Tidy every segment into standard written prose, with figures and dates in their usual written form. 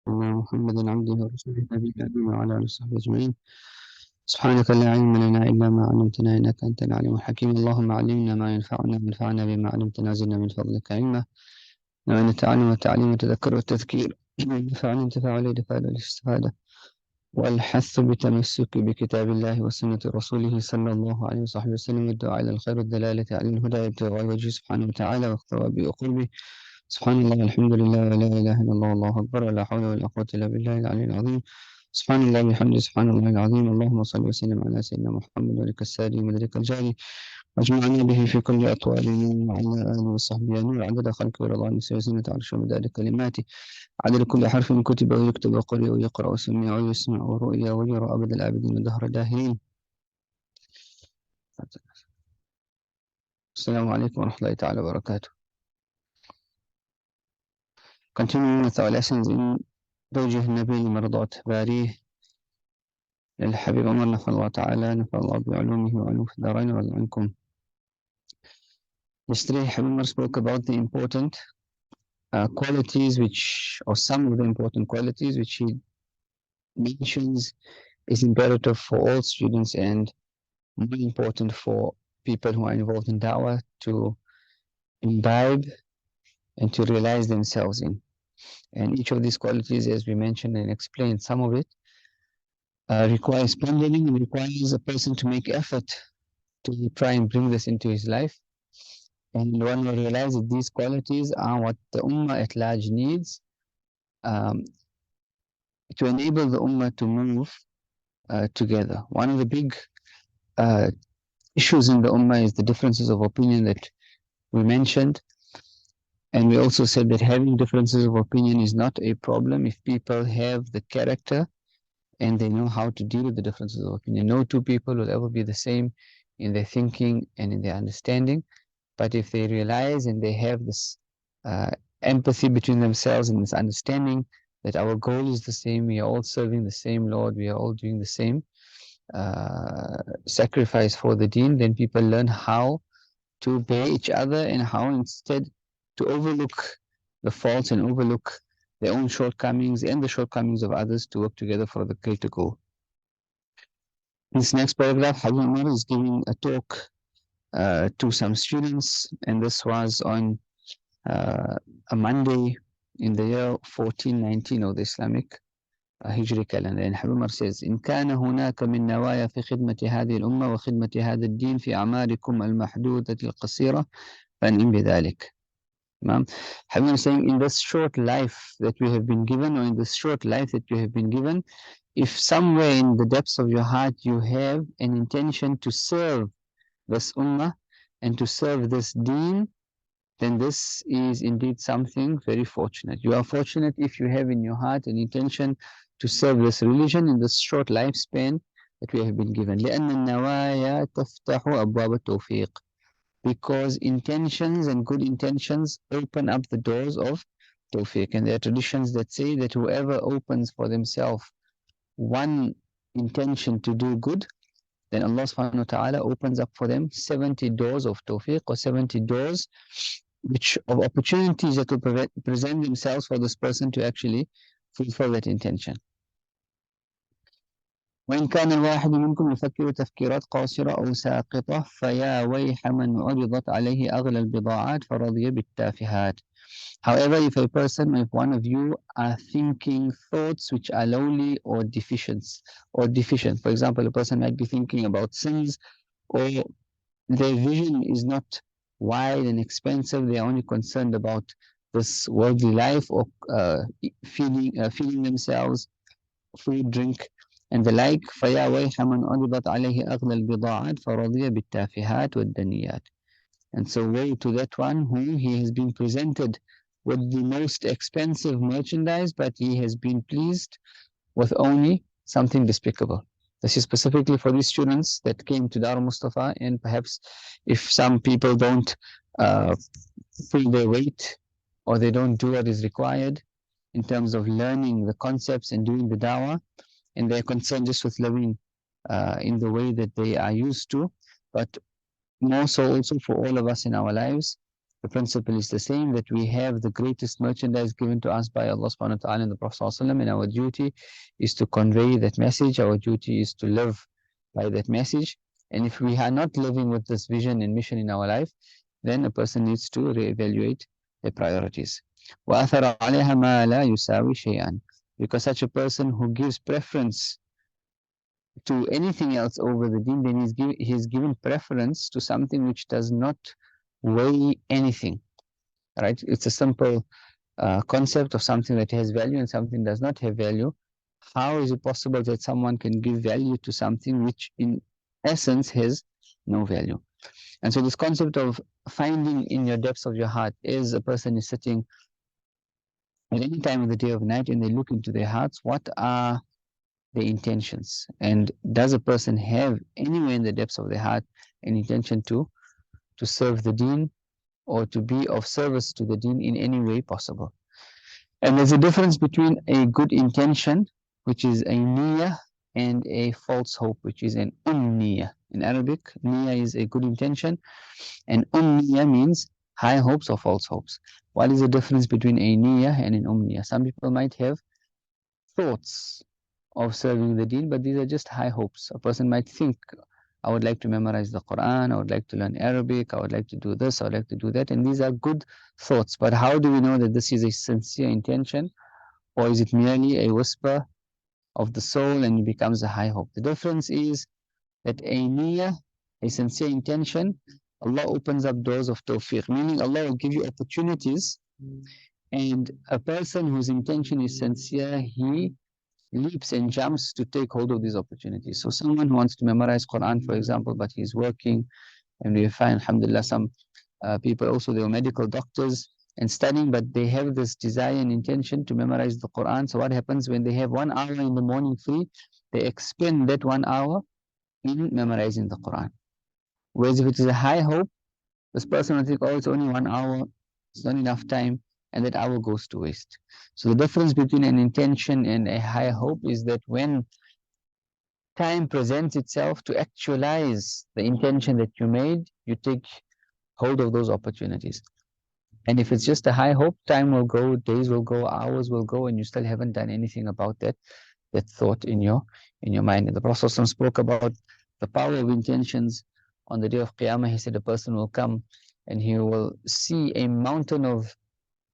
محمد عبده ورسوله نبينا الأمين وعلى آله وصحبه أجمعين. سبحانك لا علم لنا إلا ما علمتنا إنك أنت العليم الحكيم. اللهم علمنا ما ينفعنا وانفعنا بما علمتنا زدنا من فضلك علما. نعم التعلم والتعليم والتذكر والتذكير نفعني انتفاع والإدفاع والاستفادة والحث بتمسك بكتاب الله وسنة رسوله صلى الله عليه وصحبه وسلم والدعاء إلى الخير والدلالة على الهدى ابتغاء وجهه سبحانه وتعالى واقتراب بقربه. سبحان الله والحمد لله ولا إله إلا الله والله أكبر ولا حول ولا قوة إلا بالله العلي العظيم. سبحان الله وبحمده سبحان الله العظيم. اللهم صل وسلم على سيدنا محمد ولك السادي مدرك الجاري واجمعنا به في كل أطوالنا وعلى آله وصحبه نور عدد خلقه ورضا نفسه وزنة عرشه ومداد كلماته عدد كل حرف كتب ويكتب وقرئ ويقرأ وسمع ويسمع ورؤيا ويرى أبد الآبدين ودهر الداهرين. السلام عليكم ورحمة الله تعالى وبركاته. Continuing with our lessons in Tawjīh Nabīh Mardāt Bārīh Habib Umar نفع الله تعالى نفع الله بعلومه وعلوم في الدارين ورضى عنكم. Yesterday Habib spoke about the important qualities or some of the important qualities which he mentions is imperative for all students and more important for people who are involved in da'wah to imbibe and to realize themselves in. And each of these qualities, as we mentioned and explained, some of it requires pondering and requires a person to make effort to try and bring this into his life. And one will realize that these qualities are what the Ummah at large needs to enable the Ummah to move together. One of the big issues in the Ummah is the differences of opinion that we mentioned. And we also said that having differences of opinion is not a problem if people have the character and they know how to deal with the differences of opinion. No two people will ever be the same in their thinking and in their understanding. But if they realize and they have this empathy between themselves and this understanding that our goal is the same, we are all serving the same Lord, we are all doing the same sacrifice for the deen, then people learn how to bear each other and how instead to overlook the faults and overlook their own shortcomings and the shortcomings of others to work together for the greater goal. In this next paragraph, Habib Umar is giving a talk to some students, and this was on a Monday in the year 1419 of the Islamic Hijri calendar. And Habib Umar says, إن كان هناك من نوايا في خدمة هذه الأمة وخدمة هذا الدين في أعماركم المحدودة القصيرة فأنعم بذلك. Habib is saying, in this short life that we have been given, or in this short life that you have been given, if somewhere in the depths of your heart you have an intention to serve this ummah and to serve this deen, then this is indeed something very fortunate. You are fortunate if you have in your heart an intention to serve this religion in this short lifespan that we have been given. لأن النوايا تفتح أبواب التوفيق. Because intentions and good intentions open up the doors of tawfiq. And there are traditions that say that whoever opens for themselves one intention to do good, then Allah subhanahu wa ta'ala opens up for them 70 doors of tawfiq, or 70 doors of opportunities that will present themselves for this person to actually fulfill that intention. وإن كان الواحد منكم يفكر تفكيرات قاصرة أو ساقطة فيا ويح من عرضت عليه أغلى البضاعات فرضي بالتافهات. However, if a person, if one of you are thinking thoughts which are lowly or deficient, for example, a person might be thinking about sins, or their vision is not wide and expensive, they are only concerned about this worldly life, or feeding themselves, food, drink, and the like. فَيَا وَيْحَ مَنْ عُرِضَتْ عَلَيْهِ أَغْلَى الْبِضَاعَاتِ فَرَضِيَ بِالتَّافِهَاتِ وَالدَّنِيَّاتِ. And so woe to that one who he has been presented with the most expensive merchandise, but he has been pleased with only something despicable. This is specifically for these students that came to Dar Mustafa, and perhaps if some people don't pull their weight, or they don't do what is required in terms of learning the concepts and doing the da'wah, and they're concerned just with living in the way that they are used to, but more so also for all of us in our lives, the principle is the same, that we have the greatest merchandise given to us by Allah subhanahu wa ta'ala and the Prophet sallallahu alaihi wasallam, and our duty is to convey that message. Our duty is to live by that message. And if we are not living with this vision and mission in our life, then a person needs to reevaluate their priorities. وَأَثَرَ عَلَيْهَا مَا لَا يُسَاوِي شَيْئًا. Because such a person who gives preference to anything else over the deen, then he's given preference to something which does not weigh anything. Right? It's a simple concept of something that has value and something does not have value. How is it possible that someone can give value to something which in essence has no value? And so this concept of finding in your depths of your heart, as a person is sitting at any time of the day or night and they look into their hearts, what are the intentions? And does a person have anywhere in the depths of their heart an intention to serve the deen or to be of service to the deen in any way possible? And there's a difference between a good intention, which is a niyyah, and a false hope, which is an umniyah. In Arabic, niyyah is a good intention, and umniyah means high hopes or false hopes. What is the difference between a niyyah and an umniyah? Some people might have thoughts of serving the deen, but these are just high hopes. A person might think, I would like to memorize the Quran, I would like to learn Arabic, I would like to do this, I would like to do that, and these are good thoughts. But how do we know that this is a sincere intention, or is it merely a whisper of the soul and it becomes a high hope? The difference is that a niyyah, a sincere intention, Allah opens up doors of tawfiq, meaning Allah will give you opportunities, and a person whose intention is sincere, he leaps and jumps to take hold of these opportunities. So someone who wants to memorize Quran, for example, but he's working, and we find, alhamdulillah, some people also, they were medical doctors and studying, but they have this desire and intention to memorize the Quran. So what happens when they have 1 hour in the morning free, they expend that 1 hour in memorizing the Quran. Whereas if it is a high hope, this person will think, oh, it's only 1 hour, it's not enough time, and that hour goes to waste. So the difference between an intention and a high hope is that when time presents itself to actualize the intention that you made, you take hold of those opportunities. And if it's just a high hope, time will go, days will go, hours will go, and you still haven't done anything about that thought in your mind. And the Prophet spoke about the power of intentions on the day of Qiyamah. He said a person will come and he will see a mountain of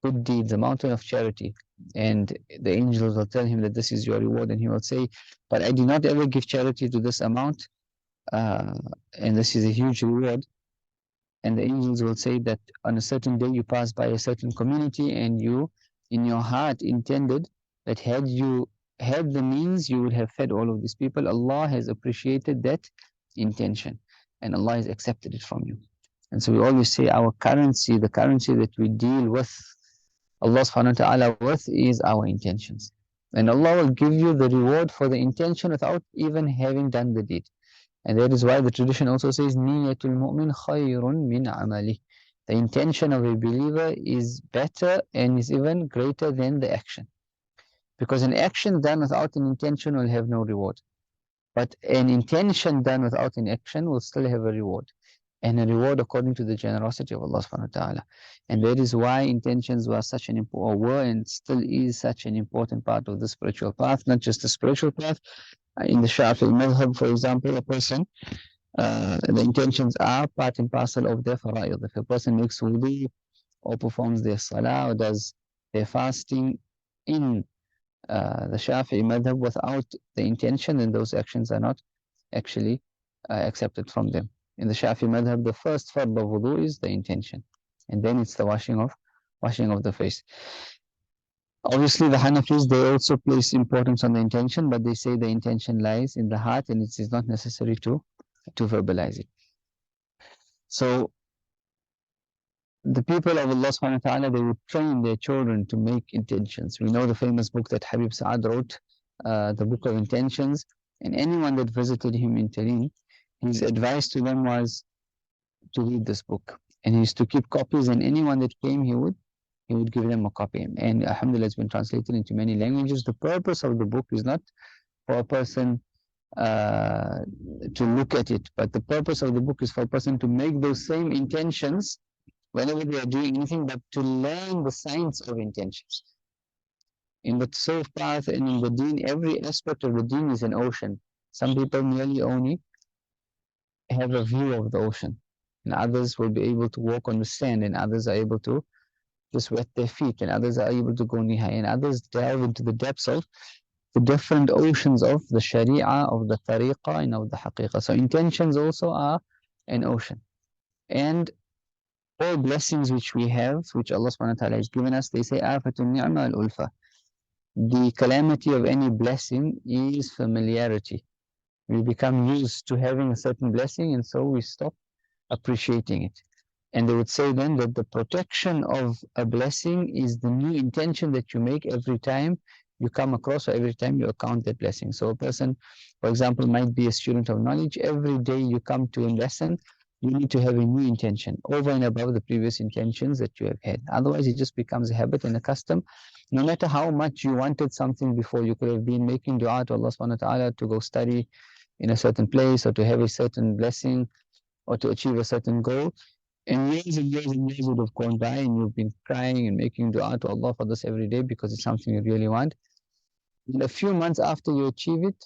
good deeds, a mountain of charity, and the angels will tell him that this is your reward, and he will say, but I did not ever give charity to this amount, and this is a huge reward. And the angels will say that on a certain day you passed by a certain community and you in your heart intended that had you had the means you would have fed all of these people. Allah has appreciated that intention and Allah has accepted it from you. And so we always say our currency, the currency that we deal with Allah subhanahu wa ta'ala with, is our intentions. And Allah will give you the reward for the intention without even having done the deed. And that is why the tradition also says, Niyatul mu'min khayrun min amali. The intention of a believer is better and is even greater than the action. Because an action done without an intention will have no reward. But an intention done without an action will still have a reward. And a reward according to the generosity of Allah subhanahu wa ta'ala. And that is why intentions were such an important, were and still is such an important part of the spiritual path, not just the spiritual path. In the Shafi'i madhab, for example, a person, the intentions are part and parcel of their fara'id. If a person makes wudu or performs their salah or does their fasting in the Shafi'i madhab without the intention, then those actions are not actually accepted from them. In the Shafi'i madhab, the first fard of wudu is the intention, and then it's the washing of the face. Obviously, the Hanafis, they also place importance on the intention, but they say the intention lies in the heart and it is not necessary to verbalize it. So, the people of Allah subhanahu wa ta'ala, they would train their children to make intentions. We know the famous book that Habib Sa'ad wrote, the Book of Intentions, and anyone that visited him in Tarim, his advice to them was to read this book. And he used to keep copies, and anyone that came, he would give them a copy. And alhamdulillah, it's been translated into many languages. The purpose of the book is not for a person to look at it, but the purpose of the book is for a person to make those same intentions whenever they are doing anything, but to learn the science of intentions. In the Tasawwuf path and in the deen, every aspect of the deen is an ocean. Some people merely only have a view of the ocean, and others will be able to walk on the sand, and others are able to just wet their feet, and others are able to go knee high, and others delve into the depths of the different oceans of the Sharia, of the Tariqah, and of the Haqiqah. So intentions also are an ocean. And all blessings which we have, which Allah subhanahu wa ta'ala has given us, they say, Afatun ni'ma al-ulfa. The calamity of any blessing is familiarity. We become used to having a certain blessing, and so we stop appreciating it. And they would say then that the protection of a blessing is the new intention that you make every time you come across, or every time you account that blessing. So a person, for example, might be a student of knowledge. Every day you come to a lesson, you need to have a new intention over and above the previous intentions that you have had. Otherwise, it just becomes a habit and a custom. No matter how much you wanted something before, you could have been making dua to Allah subhanahu wa ta'ala to go study in a certain place, or to have a certain blessing, or to achieve a certain goal. And years and years and years would have gone by, and you've been crying and making dua to Allah for this every day because it's something you really want. And a few months after you achieve it,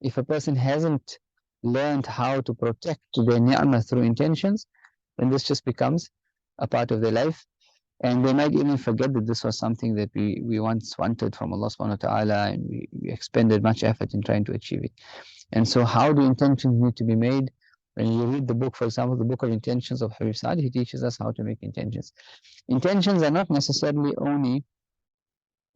if a person hasn't learned how to protect their ni'mah through intentions, then this just becomes a part of their life. And they might even forget that this was something that we once wanted from Allah subhanahu wa ta'ala, and we expended much effort in trying to achieve it. And so how do intentions need to be made? When you read the book, for example, the book of intentions of Habib, he teaches us how to make intentions. Intentions are not necessarily only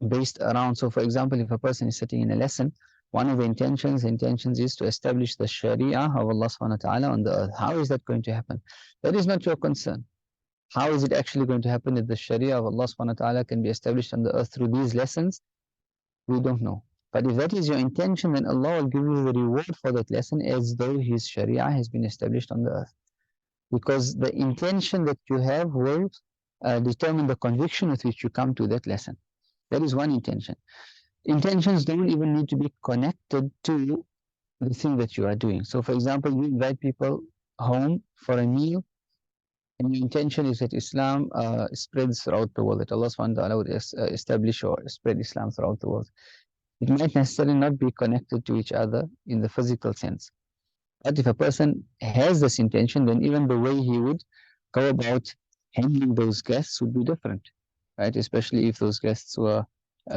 based around, so for example, if a person is sitting in a lesson, one of the intentions is to establish the Sharia of Allah subhanahu wa ta'ala on the earth. How is that going to happen? That is not your concern. How is it actually going to happen that the Sharia of Allah subhanahu wa ta'ala can be established on the earth through these lessons? We don't know. But if that is your intention, then Allah will give you the reward for that lesson as though His Sharia has been established on the earth. Because the intention that you have will determine the conviction with which you come to that lesson. That is one intention. Intentions don't even need to be connected to the thing that you are doing. So, for example, you invite people home for a meal, and your intention is that Islam spreads throughout the world, that Allah subhanahu wa ta'ala would establish or spread Islam throughout the world. It might necessarily not be connected to each other in the physical sense. But if a person has this intention, then even the way he would go about handling those guests would be different, right? Especially if those guests were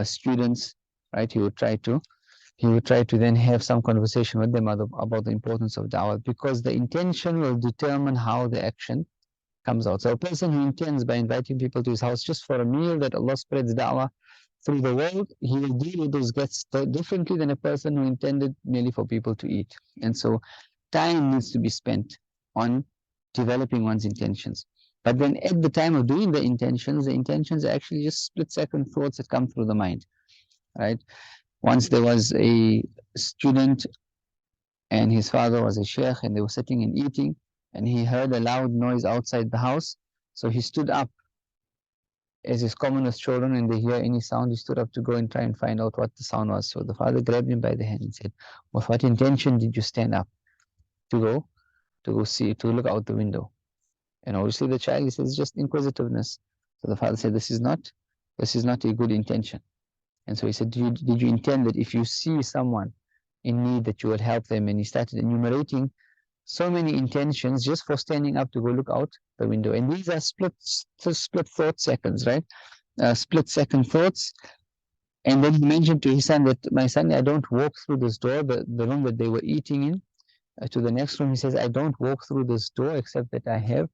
students, right? He would try to then have some conversation with them about the importance of da'wah, because the intention will determine how the action comes out. So a person who intends by inviting people to his house just for a meal that Allah spreads da'wah through the world, he will deal with those guests differently than a person who intended merely for people to eat. And so time needs to be spent on developing one's intentions. But then at the time of doing the intentions are actually just split-second thoughts that come through the mind, right? Once there was a student and his father was a Shaykh, and they were sitting and eating, and he heard a loud noise outside the house. So he stood up, as is common with children, and they hear any sound, he stood up to go and try and find out what the sound was. So the father grabbed him by the hand and said, with what intention did you stand up to go see, to look out the window? And obviously the child, he says, just inquisitiveness. So the father said, this is not a good intention. And so he said, did you intend that if you see someone in need that you would help them? And he started enumerating so many intentions just for standing up to go look out the window. And these are split thought seconds, right? Split-second thoughts. And then he mentioned to his son that, my son, I don't walk through this door, the room that they were eating in, to the next room. He says, I don't walk through this door except that I have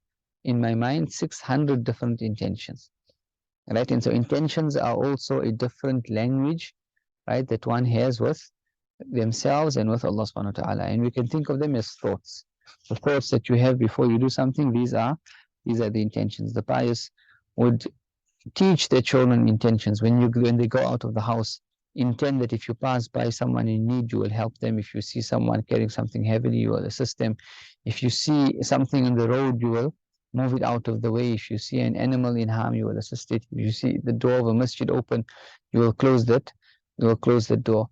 in my mind 600 different intentions, right? And so intentions are also a different language, right, that one has with themselves and with Allah subhanahu wa ta'ala. And we can think of them as thoughts. The thoughts that you have before you do something, these are the intentions. The pious would teach their children intentions. When they go out of the house, intend that if you pass by someone in need, you will help them. If you see someone carrying something heavily, you will assist them. If you see something on the road, you will move it out of the way. If you see an animal in harm, you will assist it. If you see the door of a masjid open, you will close that. You will close the door.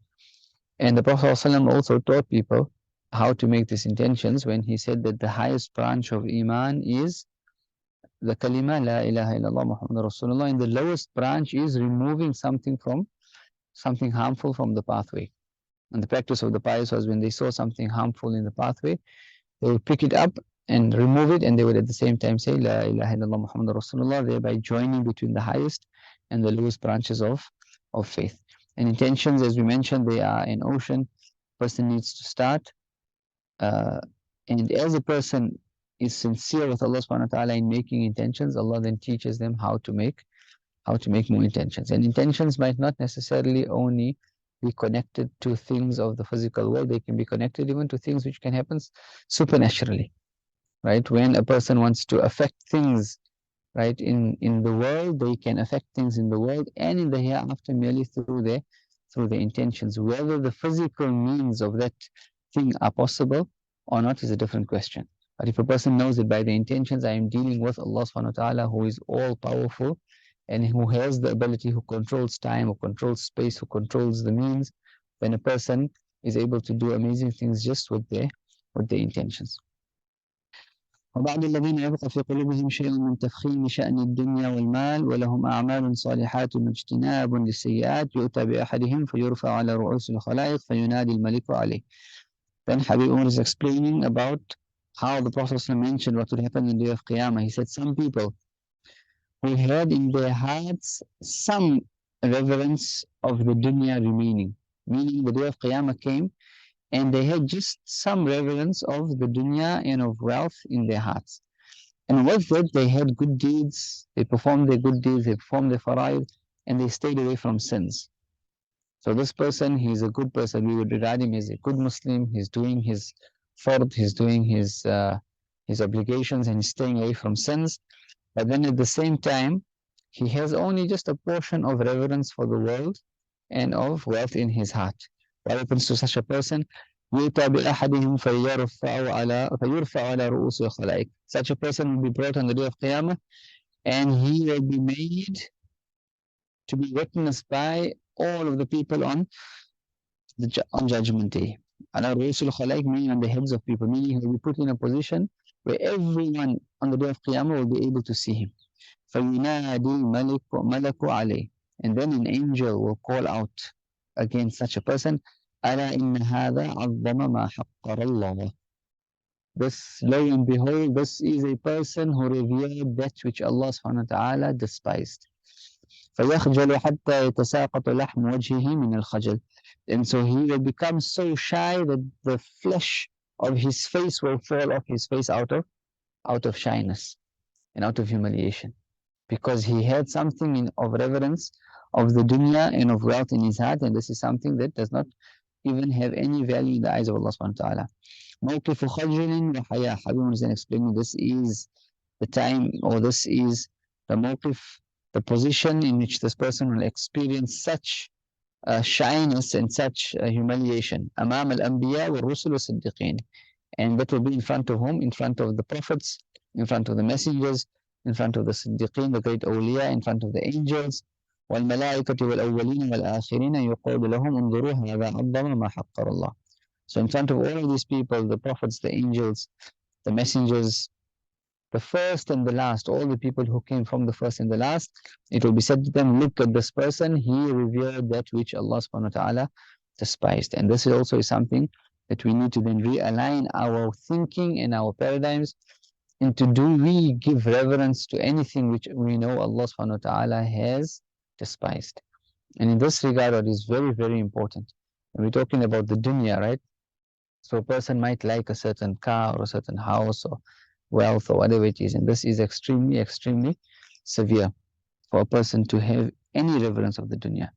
And the Prophet ﷺ also taught people how to make these intentions when he said that the highest branch of Iman is the kalima La ilaha illallah Muhammad Rasulullah in the lowest branch is removing something harmful from the pathway. And the practice of the pious was when they saw something harmful in the pathway, they would pick it up and remove it, and they would at the same time say La ilaha illallah Muhammad Rasulullah, thereby joining between the highest and the lowest branches of faith. And intentions, as we mentioned, they are an ocean. Person needs to start. And as a person is sincere with Allah subhanahu wa ta'ala in making intentions, Allah then teaches them how to make more intentions. And intentions might not necessarily only be connected to things of the physical world, they can be connected even to things which can happen supernaturally, right? When a person wants to affect things, right, in the world, they can affect things in the world and in the hereafter merely through their intentions. Whether the physical means of that thing are possible or not is a different question. But if a person knows that by the intentions I am dealing with Allah subhanahu wa ta'ala, who is all powerful and who has the ability, who controls time, who controls space, who controls the means, then a person is able to do amazing things just with their intentions. وبعد الذين يبقى في قلوبهم شيء من تفخيم شأن الدنيا والمال ولهم أعمال صالحات واجتناب للسيئات يؤتى بأحدهم فيرفع على رؤوس الخلائق فينادي الملك عليه. Then Habib Umar is explaining about how the Prophet mentioned what would happen in the day of Qiyamah. He said some people who had in their hearts some reverence of the dunya remaining, meaning the day of Qiyamah came and they had just some reverence of the dunya and of wealth in their hearts. And with that, they had good deeds, they performed their good deeds, they performed their fara'id, and they stayed away from sins. So this person, he's a good person. We would regard him as a good Muslim. He's doing his fard, he's doing his obligations, and he's staying away from sins. But then at the same time, he has only just a portion of reverence for the world and of wealth in his heart. What happens to such a person? Such a person will be brought on the day of Qiyamah, and he will be made to be witnessed by all of the people on Judgment Day. Meaning on the heads of people, meaning he will be put in a position where everyone on the day of Qiyamah will be able to see him. And then an angel will call out against such a person, This, lo and behold, this is a person who revered that which Allah subhanahu wa ta'ala despised. فَيَخْجَلُ حَتَّى يَتَسَاقَطُ لَحْمُ وَجْهِهِ مِنَ الْخَجَلِ. And so he will become so shy that the flesh of his face will fall off his face out of shyness and out of humiliation, because he had something of reverence of the dunya and of wealth in his heart, and this is something that does not even have any value in the eyes of Allah subhanahu wa ta'ala. مَوْقِفُ خَجْلٍ وَحَيَاءٍ. Habib is then explaining this is the time, or this is the mawqif, the position in which this person will experience such shyness and such humiliation. أمام الأنبياء والرسل والصديقين. And that will be in front of whom? In front of the prophets, in front of the messengers, in front of the Siddiqeen, the great awliya, in front of the angels. وَالْمَلَائِكَةِ وَالْأَوَّلِينَ وَالْآخِرِينَ يُقَالُ لَهُمْ انظُرُوا هَذَا عَظَّمَ مَا حَقَّرَ اللَّهُ. So in front of all of these people, the prophets, the angels, the messengers, the first and the last, all the people who came from the first and the last, it will be said to them, look at this person, he revered that which Allah subhanahu wa ta'ala despised. And this is also something that we need to then realign our thinking and our paradigms into, do we give reverence to anything which we know Allah subhanahu wa ta'ala has despised? And in this regard, what is very, very important, and we're talking about the dunya, right? So a person might like a certain car or a certain house or wealth or whatever it is, and this is extremely, extremely severe for a person to have any reverence of the dunya.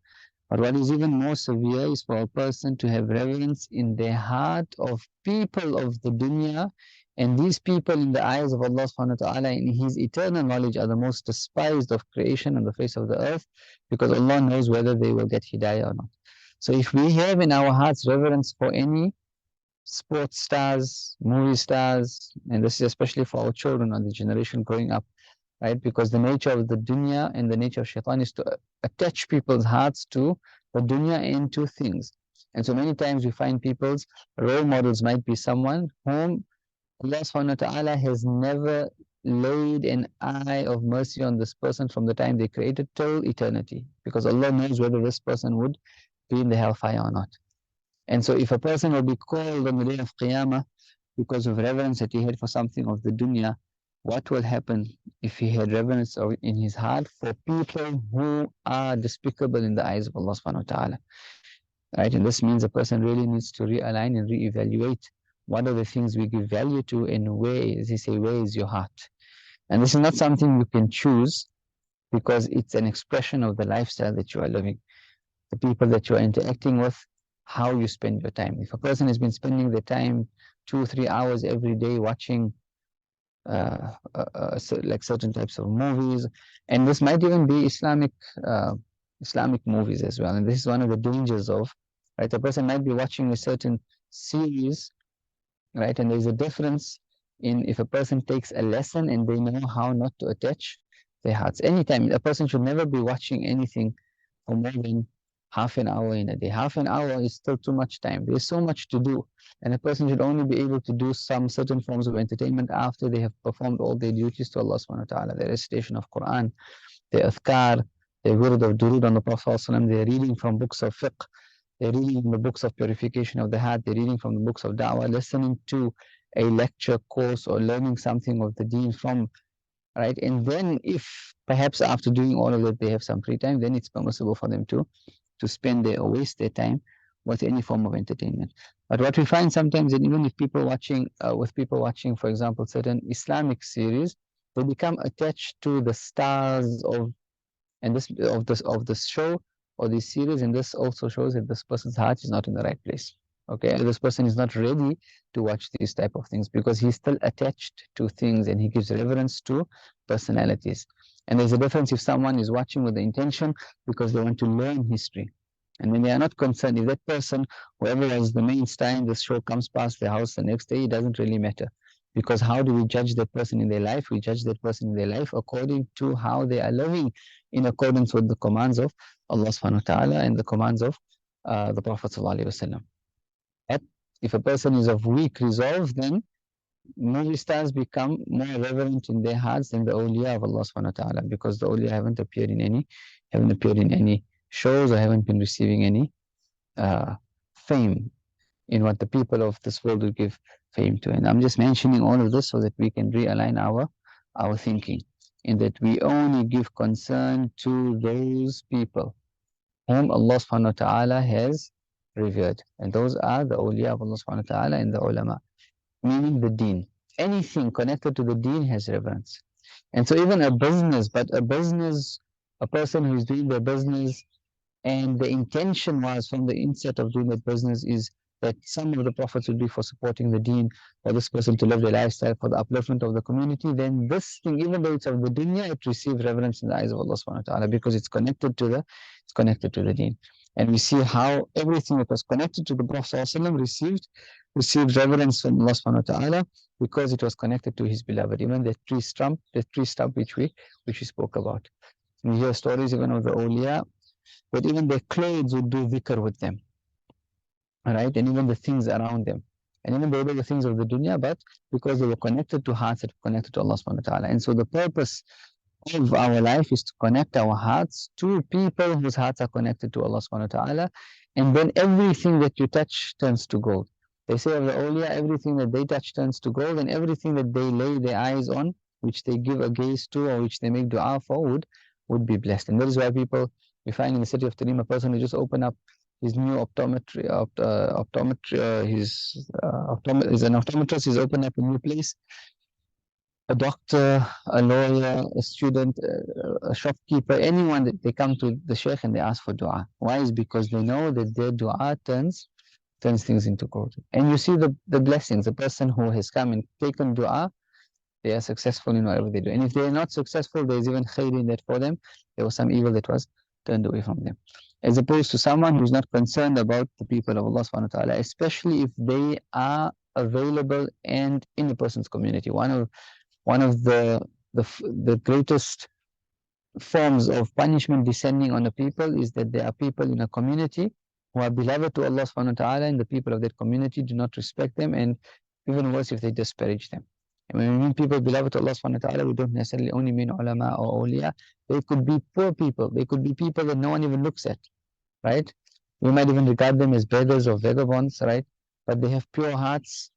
But what is even more severe is for a person to have reverence in their heart of people of the dunya, and these people in the eyes of Allah subhanahu wa ta'ala in His eternal knowledge are the most despised of creation on the face of the earth, because Allah knows whether they will get hidayah or not. So if we have in our hearts reverence for any sports stars, movie stars, and this is especially for our children or the generation growing up, right? Because the nature of the dunya and the nature of shaitan is to attach people's hearts to the dunya and to things. And so many times we find people's role models might be someone whom Allah subhanahu wa ta'ala has never laid an eye of mercy on this person from the time they created till eternity, because Allah knows whether this person would be in the hellfire or not. And so if a person will be called on the day of Qiyamah because of reverence that he had for something of the dunya, what will happen if he had reverence in his heart for people who are despicable in the eyes of Allah subhanahu wa ta'ala? Right? And this means a person really needs to realign and reevaluate what are the things we give value to, and where, as he say, where is your heart? And this is not something you can choose, because it's an expression of the lifestyle that you are living, the people that you are interacting with, how you spend your time. If a person has been spending their time 2 or 3 hours every day watching like certain types of movies, and this might even be Islamic movies as well, and this is one of the dangers of, right, a person might be watching a certain series, right, and there's a difference in if a person takes a lesson and they know how not to attach their hearts. Anytime, a person should never be watching anything for more than half an hour in a day. Half an hour is still too much time. There's so much to do, and a person should only be able to do some certain forms of entertainment after they have performed all their duties to Allah subhanahu wa ta'ala, their recitation of Quran, their adhkar, their word of durood on the Prophet, their reading from books of fiqh, they're reading from the books of purification of the heart, they're reading from the books of da'wah, listening to a lecture course or learning something of the deen from, right? And then if perhaps after doing all of that they have some free time, then it's permissible for them to spend their or waste their time with any form of entertainment. But what we find sometimes, that even if people watching, for example, certain Islamic series, they become attached to the stars of this show or this series, and this also shows that this person's heart is not in the right place. Okay, this person is not ready to watch these type of things, because he's still attached to things and he gives reverence to personalities. And there's a difference if someone is watching with the intention because they want to learn history, and when they are not concerned, if that person, whoever was the main star in this show, comes past their house the next day, it doesn't really matter. Because how do we judge that person in their life? We judge that person in their life according to how they are living in accordance with the commands of Allah subhanahu wa ta'ala and the commands of the Prophet sallallahu alaihi wasallam. If a person is of weak resolve, then movie stars become more reverent in their hearts than the awliya of Allah subhanahu wa ta'ala, because the awliya haven't appeared in any shows or haven't been receiving any fame in what the people of this world would give fame to. And I'm just mentioning all of this so that we can realign our thinking, in that we only give concern to those people whom Allah subhanahu wa ta'ala has revered, and those are the awliya of Allah subhanahu wa ta'ala and the ulama, meaning the deen. Anything connected to the deen has reverence. And so even a person who is doing their business, and the intention was from the inset of doing that business is that some of the profits would be for supporting the deen, for this person to live their lifestyle, for the upliftment of the community, then this thing, even though it's of the dunya, it receives reverence in the eyes of Allah subhanahu wa ta'ala, because it's connected to the deen. And we see how everything that was connected to the Prophet ﷺ received reverence from Allah subhanahu wa ta'ala, because it was connected to his beloved. Even the tree stump which we spoke about. We hear stories even of the awliya, but even their clothes would do dhikr with them, right? And even the things around them, and even they were the things of the dunya, but because they were connected to hearts that were connected to Allah subhanahu wa ta'ala. And so the purpose of our life is to connect our hearts to people whose hearts are connected to Allah subhanahu wa ta'ala, and then everything that you touch turns to gold. They say of the awliya, everything that they touch turns to gold, and everything that they lay their eyes on, which they give a gaze to, or which they make dua for, would be blessed. And that is why we find in the city of Tarim, a person who just open up his new optometry, he's an optometrist, he's opened up a new place. A doctor, a lawyer, a student, a shopkeeper, anyone that they come to the Shaykh and they ask for dua. Why? Is because they know that their dua turns things into gold. And you see the blessings. The person who has come and taken dua, they are successful in whatever they do. And if they are not successful, there is even khair in that for them. There was some evil that was turned away from them. As opposed to someone who's not concerned about the people of Allah subhanahu wa ta'ala, especially if they are available and in a person's community. One of the greatest forms of punishment descending on the people is that there are people in a community who are beloved to Allah subhanahu wa ta'ala, and the people of that community do not respect them, and even worse if they disparage them. And when we mean people beloved to Allah subhanahu wa ta'ala, we don't necessarily only mean ulama or awliya. They could be poor people. They could be people that no one even looks at, right? We might even regard them as beggars or vagabonds, right? But they have pure hearts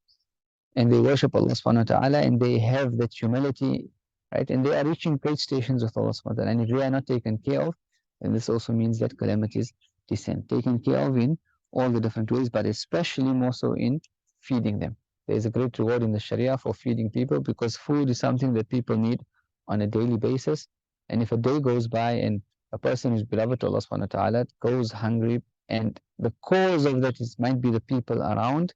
and they worship Allah subhanahu wa ta'ala and they have that humility, right? And they are reaching great stations with Allah subhanahu wa ta'ala. And if they are not taken care of, then this also means that calamities descend. Taken care of in all the different ways, but especially more so in feeding them. There is a great reward in the Sharia for feeding people because food is something that people need on a daily basis. And if a day goes by and a person who's beloved to Allah subhanahu wa ta'ala goes hungry, and the cause of that might be the people around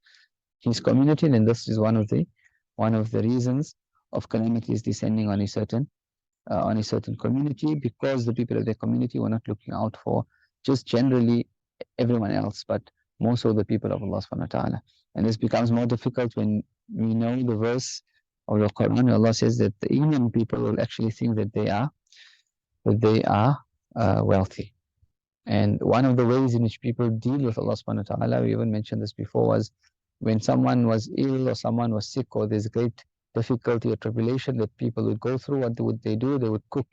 his community, then this is one of the reasons of calamities descending on a certain community, because the people of their community were not looking out for just generally everyone else, but more so the people of Allah subhanahu wa ta'ala. And this becomes more difficult when we know the verse of the Quran where Allah says that the ignorant people will actually think that they are wealthy. And one of the ways in which people deal with Allah subhanahu wa ta'ala, we even mentioned this before, was when someone was ill or someone was sick or there's great difficulty or tribulation that people would go through, what would they do? They would cook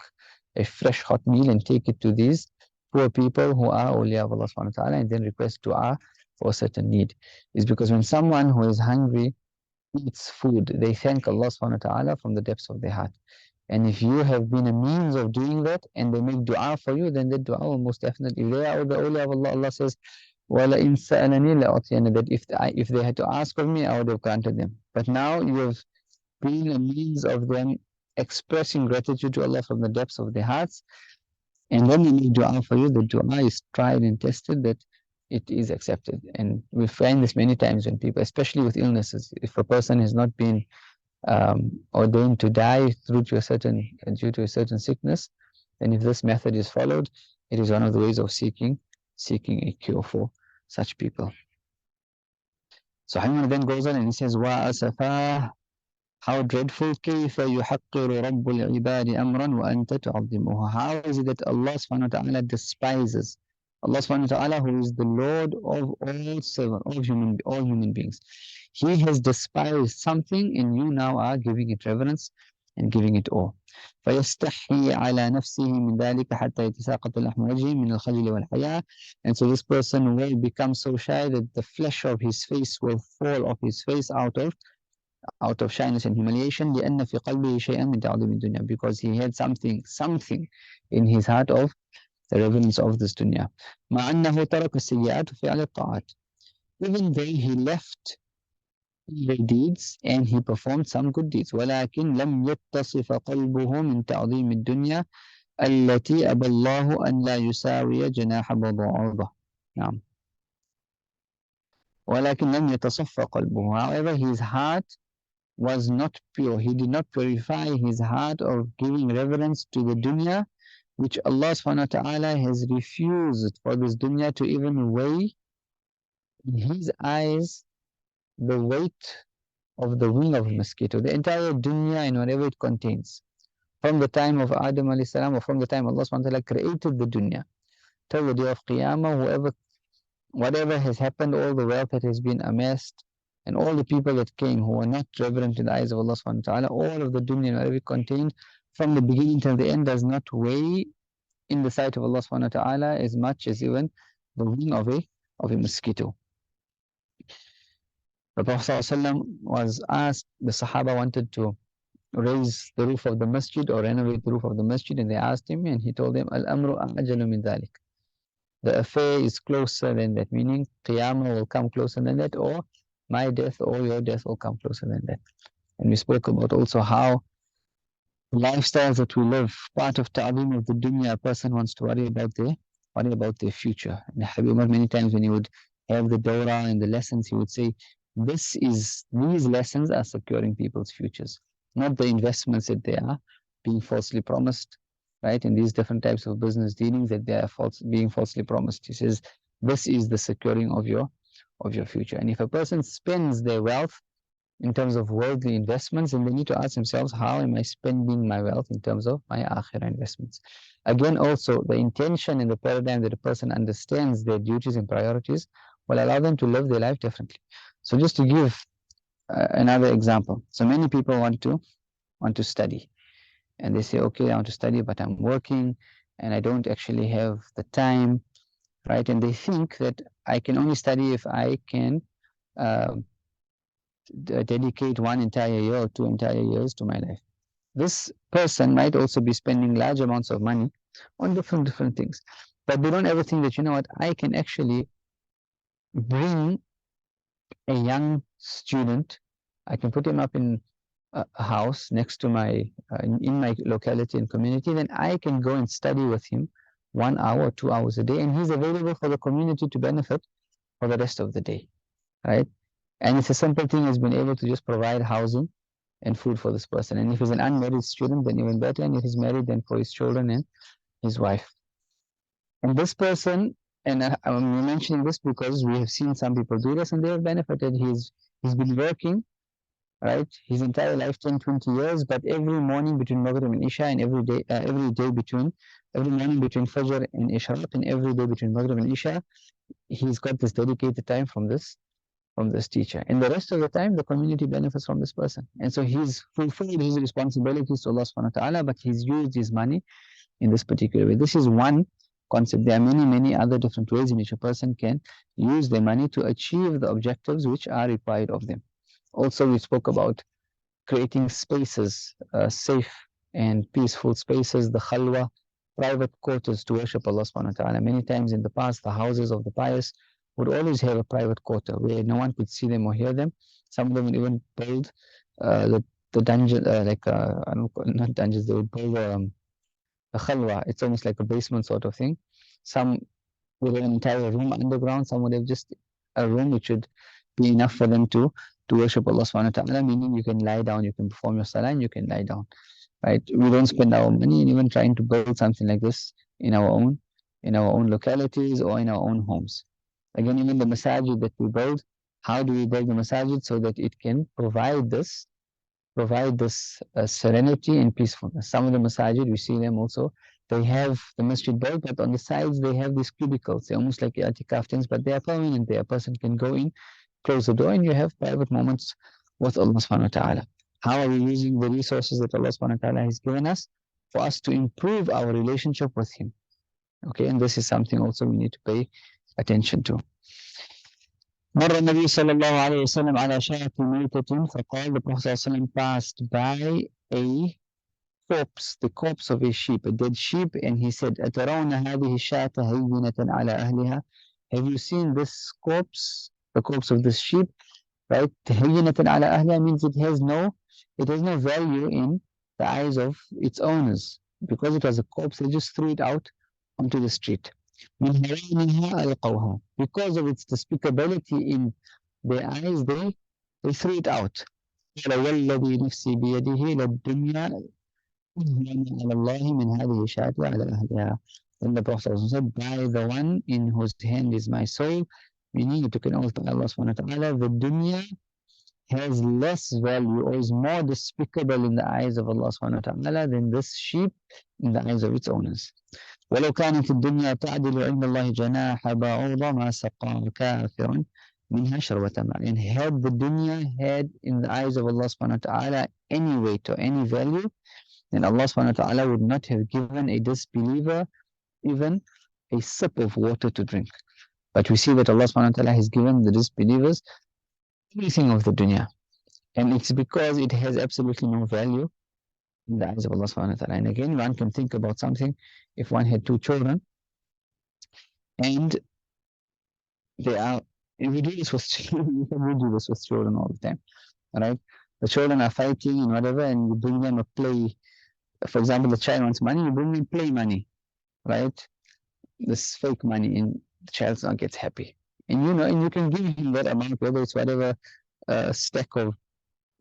a fresh hot meal and take it to these poor people who are awliya of Allah subhanahu wa ta'ala and then request dua for a certain need. Is because when someone who is hungry eats food, they thank Allah subhanahu wa ta'ala from the depths of their heart. And if you have been a means of doing that and they make dua for you, then that dua will most definitely, if they are the awliya of Allah, Allah says, وَلَئِن سَأَلَنِي لَأُعْطِيَنَّ, that if they had to ask of me, I would have granted them. But now you have been a means of them expressing gratitude to Allah from the depths of their hearts, and then they make dua for you. The dua is tried and tested that it is accepted. And we find this many times when people, especially with illnesses, if a person has not been ordained to die due to a certain sickness, then if this method is followed, it is one of the ways of seeking a cure for such people. So Habib then goes on and he says, وَأَسَفَاهُ, how dreadful, كَيْفَ يُحَقِّرُ رَبُّ الْعِبَادِ أَمْرًا وَأَنْتَ تُعَظِّمُهُ. How is it that Allah subhanahu wa ta'ala despises, Allah subhanahu wa ta'ala, who is the Lord of all human beings, He has despised something and you now are giving it reverence and giving it awe. فَيَسْتَحْيِي عَلَى نَفْسِهِ مِنْ ذَلِكَ حَتَّى يَتَسَاقَطُ لَحْمُ وَجْهِهِ مِنَ الْخَجْلِ وَالْحَيَاءِ. And so this person will become so shy that the flesh of his face will fall off his face out of shyness and humiliation, لأن في قلبه شيئا من تعظيم الدنيا, because he had something in his heart of the reverence of this dunya. مع أنه ترك السيئات وفعل الطاعات, even though he left evil deeds and he performed some good deeds. ولكن لم يتصف قلبه من تعظيم الدنيا التي أبى الله أن لا يساوي جناح بعوضة. نعم. ولكن لم يتصف قلبه. However, his heart was not pure. He did not purify his heart of giving reverence to the dunya, which Allah subhanahu wa ta'ala has refused for this dunya to even weigh in his eyes the weight of the wing of a mosquito. The entire dunya and whatever it contains, from the time of Adam alayhi salam, or from the time Allah subhanahu wa ta'ala created the dunya till the day of Qiyamah, whatever has happened, all the wealth that has been amassed, and all the people that came who were not reverent in the eyes of Allah subhanahu wa ta'ala, all of the dunya and whatever it contained from the beginning till the end does not weigh in the sight of Allah subhanahu wa ta'ala as much as even the wing of a mosquito. The Prophet ﷺ was asked, the Sahaba wanted to raise the roof of the masjid or renovate the roof of the masjid, and they asked him, and he told them, Al-amru a'jalu min dhalik. The affair is closer than that, meaning Qiyamah will come closer than that, or my death or your death will come closer than that. And we spoke about also how lifestyles that we live, part of ta'lim of the dunya, a person wants to worry about their future. And Habib many times when he would have the dawrah and the lessons, he would say, these lessons are securing people's futures, not the investments that they are being falsely promised, right? In these different types of business dealings that they are being falsely promised. He says, this is the securing of your future. And if a person spends their wealth in terms of worldly investments, then they need to ask themselves, how am I spending my wealth in terms of my akhirah investments? Again, also, the intention and the paradigm that a person understands their duties and priorities will allow them to live their life differently. So just to give another example. So many people want to study, and they say, okay, I want to study, but I'm working, and I don't actually have the time, right? And they think that I can only study if I can uh, dedicate one entire year or 2 entire years to my life. This person might also be spending large amounts of money on different things, but they don't ever think that, you know what, I can actually bring a young student, I can put him up in a house next to my in my locality and community, then I can go and study with him 1 hour, 2 hours a day, and he's available for the community to benefit for the rest of the day, right? And it's a simple thing as being able to just provide housing and food for this person. And if he's an unmarried student, then even better. And if he's married, then for his children and his wife. And this person, and I'm mentioning this because we have seen some people do this and they have benefited. He's been working, right, his entire life, 10, 20 years, but every morning between Maghrib and Isha, and every morning between Fajr and Ishraq, and every day between Maghrib and Isha, he's got this dedicated time from this teacher. And the rest of the time, the community benefits from this person. And so he's fulfilled his responsibilities to Allah subhanahu wa ta'ala, but he's used his money in this particular way. This is one concept. There are many, many other different ways in which a person can use their money to achieve the objectives which are required of them. Also, we spoke about creating spaces, safe and peaceful spaces, the khalwa, private quarters to worship Allah subhanahu wa ta'ala. Many times in the past, the houses of the pious would always have a private quarter where no one could see them or hear them. Some of them would even build the dungeon, I don't, not dungeons, they would build a khalwa. It's almost like a basement sort of thing. Some would have an entire room underground. Some would have just a room which would be enough for them to worship Allah subhanahu wa ta'ala, meaning you can lie down, you can perform your salah, and you can lie down, right? We don't spend our money in even trying to build something like this in our own localities or in our own homes. Again, even the masajid that we build, how do we build the masajid so that it can provide this serenity and peacefulness? Some of the masajid, we see them also, they have the masjid built, but on the sides they have these cubicles. They're almost like i'tikaf things, but they are permanent there. A person can go in, close the door, and you have private moments with Allah subhanahu wa ta'ala. How are we using the resources that Allah subhanahu wa ta'ala has given us for us to improve our relationship with Him? Okay, and this is something also we need to pay attention to. مر النبي صلى الله عليه وسلم على شاة ميتة فقال, the Prophet صلى الله عليه وسلم passed by a corpse, the corpse of a sheep, a dead sheep, and he said, أترون هذه الشاة هينة على أهلها? Have you seen this corpse, the corpse of this sheep, right? هينة على أهلها means it has no value in the eyes of its owners. Because it was a corpse, they just threw it out onto the street. من هوانها ألقوها. Because of its despicability in their eyes, they threw it out. قال والذي نفسي بيده للدنيا على الله من هذه الشاة على أهلها. Then the Prophet said, by the one in whose hand is my soul, meaning it took an oath by Allah subhanahu wa ta'ala, the dunya has less value or is more despicable in the eyes of Allah subhanahu wa ta'ala than this sheep in the eyes of its owners. ولو كانت الدنيا تعدل عند الله جناح بعوضة ما سقى كافر منها شربة ماء. And had the dunya had in the eyes of Allah subhanahu wa ta'ala any weight or any value, then Allah subhanahu wa ta'ala would not have given a disbeliever even a sip of water to drink. But we see that Allah subhanahu wa ta'ala has given the disbelievers everything of the dunya. And it's because it has absolutely no value in the eyes of Allah subhanahu wa ta'ala. And again, one can think about something. If one had 2 children, and we do this with children, we do this with children all the time, right? The children are fighting and whatever, and you bring them a play. For example, the child wants money, you bring them play money, right? This fake money, and the child now gets happy. And and you can give him that amount, whether it's whatever stack of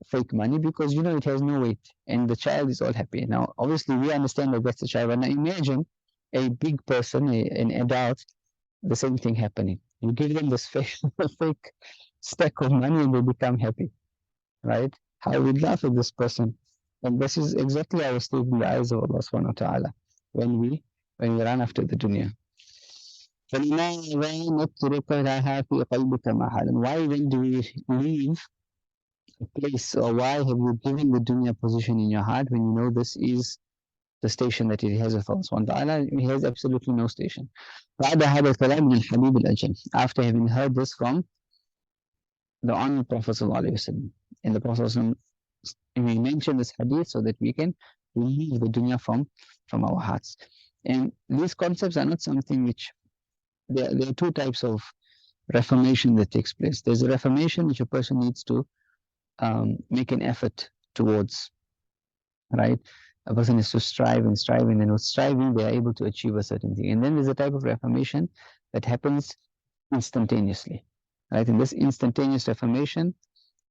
fake money, because it has no weight, and the child is all happy. Now, obviously, we understand that that's the child, but now imagine a big person, an adult, the same thing happening. You give them this fake stack of money, and they become happy, right? How we laugh at this person. And this is exactly our state in the eyes of Allah subhanahu wa ta'ala when we run after the dunya. فَلِمَاذَا نَتْرُكَ لَهَا فِي قَلْبِكَ مَحَلًا? Why then do we leave place, or why have you given the dunya position in your heart when you know this is the station that it has with Allah subhanahu wa ta'ala? He has absolutely no station. بعد هذا الكلام من الحبيب الأجل, after having heard this from the honored Prophet sallallahu alaihi wasallam. And the Prophet sallallahu alaihi wasallam, we mention this hadith so that we can remove the dunya from our hearts. And these concepts are not something which, there are two types of reformation that takes place. There's a reformation which a person needs to make an effort towards, right? A person is to strive and strive, and then with striving they are able to achieve a certain thing. And then there's a type of reformation that happens instantaneously, right? And this instantaneous reformation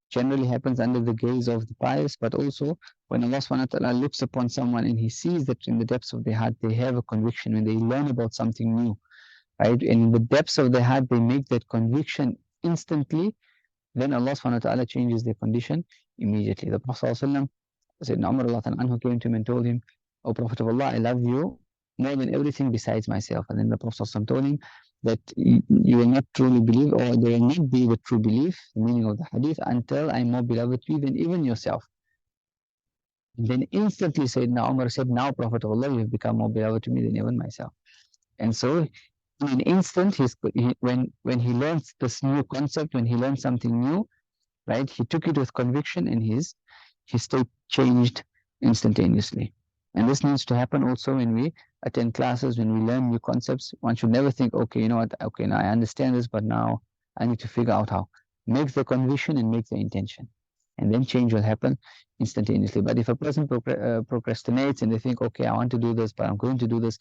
generally happens under the gaze of the pious, but also when Allah subhanahu wa ta'ala looks upon someone and He sees that in the depths of their heart they have a conviction, when they learn about something new, right? And in the depths of their heart they make that conviction instantly, then Allah subhanahu wa ta'ala changes their condition immediately. The Prophet ﷺ, Sayyidina Umar anhu, came to him and told him, "O Prophet of Allah, I love you more than everything besides myself." And then the Prophet ﷺ told him that you will not truly believe, or there will not be the true belief, the meaning of the hadith, until I am more beloved to you than even yourself. And then instantly Sayyidina Umar said, "Now, Prophet of Allah, you have become more beloved to me than even myself." And so in an instant, when he learns this new concept, when he learned something new, right, he took it with conviction, and his state changed instantaneously. And this needs to happen also when we attend classes, when we learn new concepts. One should never think, okay, you know what, okay, now I understand this, but now I need to figure out how. Make the conviction and make the intention, and then change will happen instantaneously. But if a person procrastinates and they think, okay, I want to do this, but I'm going to do this,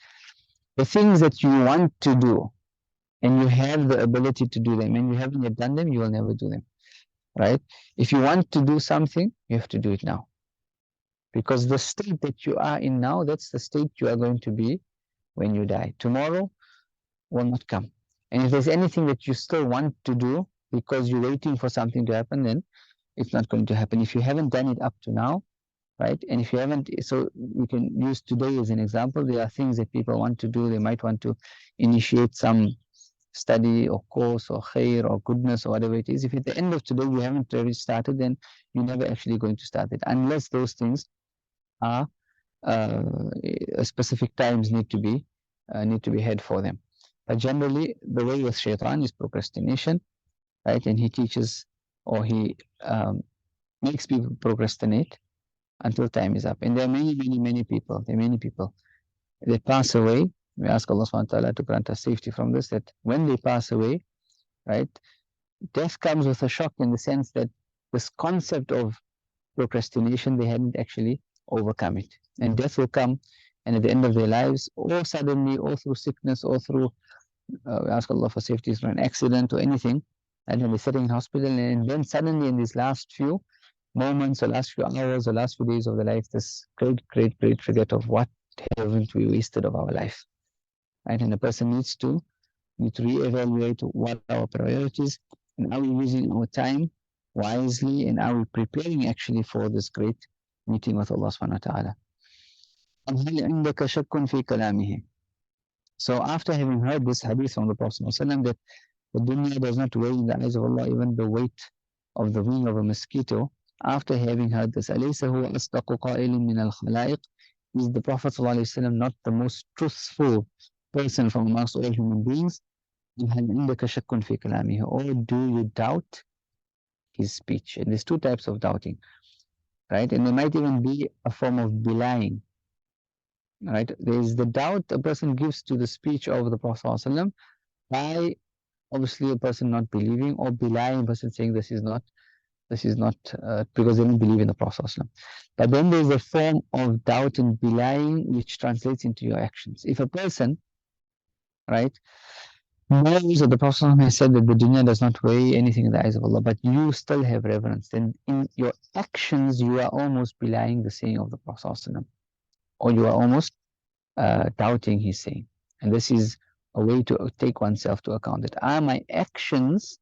the things that you want to do and you have the ability to do them and you haven't yet done them, you will never do them, right? If you want to do something, you have to do it now, because the state that you are in now, that's the state you are going to be when you die. Tomorrow will not come. And if there's anything that you still want to do because you're waiting for something to happen, then it's not going to happen. If you haven't done it up to now, right? And if you haven't, so we can use today as an example. There are things that people want to do. They might want to initiate some study or course or khair or goodness or whatever it is. If at the end of today you haven't already started, then you're never actually going to start it, unless those things are specific times need to be had for them. But generally, the way with shaitan is procrastination, right? And he teaches, or he makes people procrastinate until time is up. And there are many people. There are many people that pass away. We ask Allah subhanahu wa ta'ala to grant us safety from this, that when they pass away, right, death comes with a shock, in the sense that this concept of procrastination, they hadn't actually overcome it. And death will come, and at the end of their lives, or suddenly, or through sickness, or through, we ask Allah for safety from an accident or anything, and they'll be sitting in hospital, and then suddenly in these last few moments or last few hours or last few days of the life, this great regret of what haven't we wasted of our life, right? And the person needs to reevaluate what our priorities, and are we using our time wisely, and are we preparing actually for this great meeting with Allah subhanahu wa ta'ala. هل عندك شك في كلامه. So after having heard this hadith from the Prophet ﷺ, that the dunya does not weigh in the eyes of Allah even the weight of the wing of a mosquito, after having heard this, أليس هو أصدق قائل من الخلائق, is the Prophet ﷺ not the most truthful person from amongst all human beings? هل عندك شك في كلامه, or do you doubt his speech? And there's two types of doubting, right? And there might even be a form of belying, right? There's the doubt a person gives to the speech of the Prophet ﷺ by obviously a person not believing, or belying, a person saying this is not because they don't believe in the Prophet ﷺ. But then there's a form of doubt and belying which translates into your actions. If a person, right, knows that the Prophet ﷺ has said that the dunya does not weigh anything in the eyes of Allah, but you still have reverence, then in your actions you are almost belying the saying of the Prophet ﷺ, or you are almost doubting his saying. And this is a way to take oneself to account, that are my actions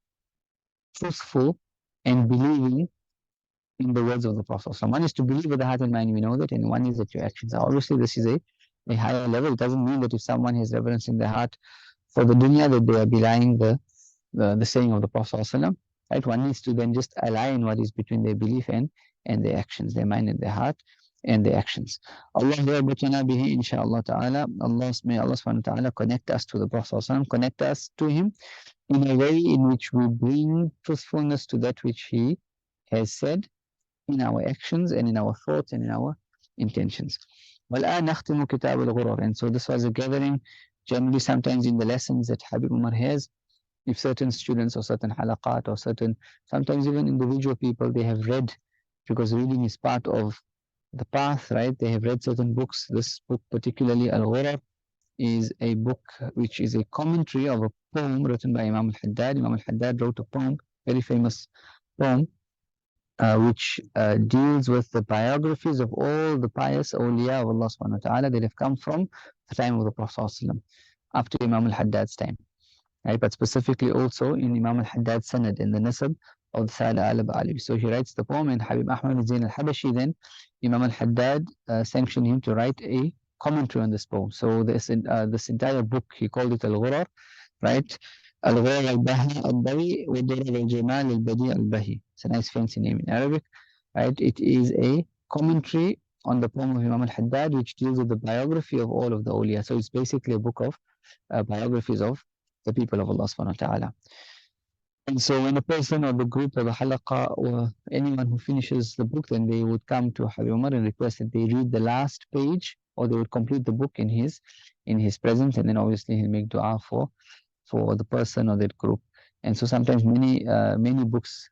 truthful and believing in the words of the Prophet. One is to believe with the heart and mind, we know that, and one is that your actions are. Obviously, this is a higher level. It doesn't mean that if someone has reverence in their heart for the dunya, that they are belying the saying of the Prophet. right? One needs to then just align what is between their belief and their actions, their mind and their heart and their actions. Allah yarbatuna bihi inshaAllah ta'ala. May Allah subhanahu wa ta'ala connect us to the Prophet, connect us to him in a way in which we bring truthfulness to that which he has said in our actions and in our thoughts and in our intentions. وَالْآنَ نَخْتِمُ كِتَابَ الْغُرَرِ. And so this was a gathering, generally sometimes in the lessons that Habib Umar has, if certain students or certain halaqat or sometimes even individual people, they have read, because reading is part of the path, right? They have read certain books. This book particularly, Al-Ghurar, is a book which is a commentary of a poem written by Imam al-Haddad. Imam al-Haddad wrote a poem, very famous poem, which deals with the biographies of all the pious awliya of Allah subhanahu wa ta'ala that have come from the time of the Prophet up to Imam al-Haddad's time. Right? But specifically also in Imam al-Haddad's sanad, in the nasab of the Sa'ala al-Ba'ali. So he writes the poem, and Habib Ahmad Zain al-Habashi, then Imam al-Haddad sanctioned him to write a commentary on this poem. So this entire book, he called it Al-Ghurar, right? Al-Ghurar al-Baha al-Bawi wa Durar al-Jamal al-Badi al-Bahi. It's a nice fancy name in Arabic, right? It is a commentary on the poem of Imam al-Haddad, which deals with the biography of all of the awliya. So it's basically a book of biographies of the people of Allah subhanahu wa ta'ala. And so when a person or the group or the halaqa or anyone who finishes the book, then they would come to Habib Umar and request that they read the last page, or they would complete the book in his presence, and then obviously he'll make dua for the person or that group. And so sometimes many books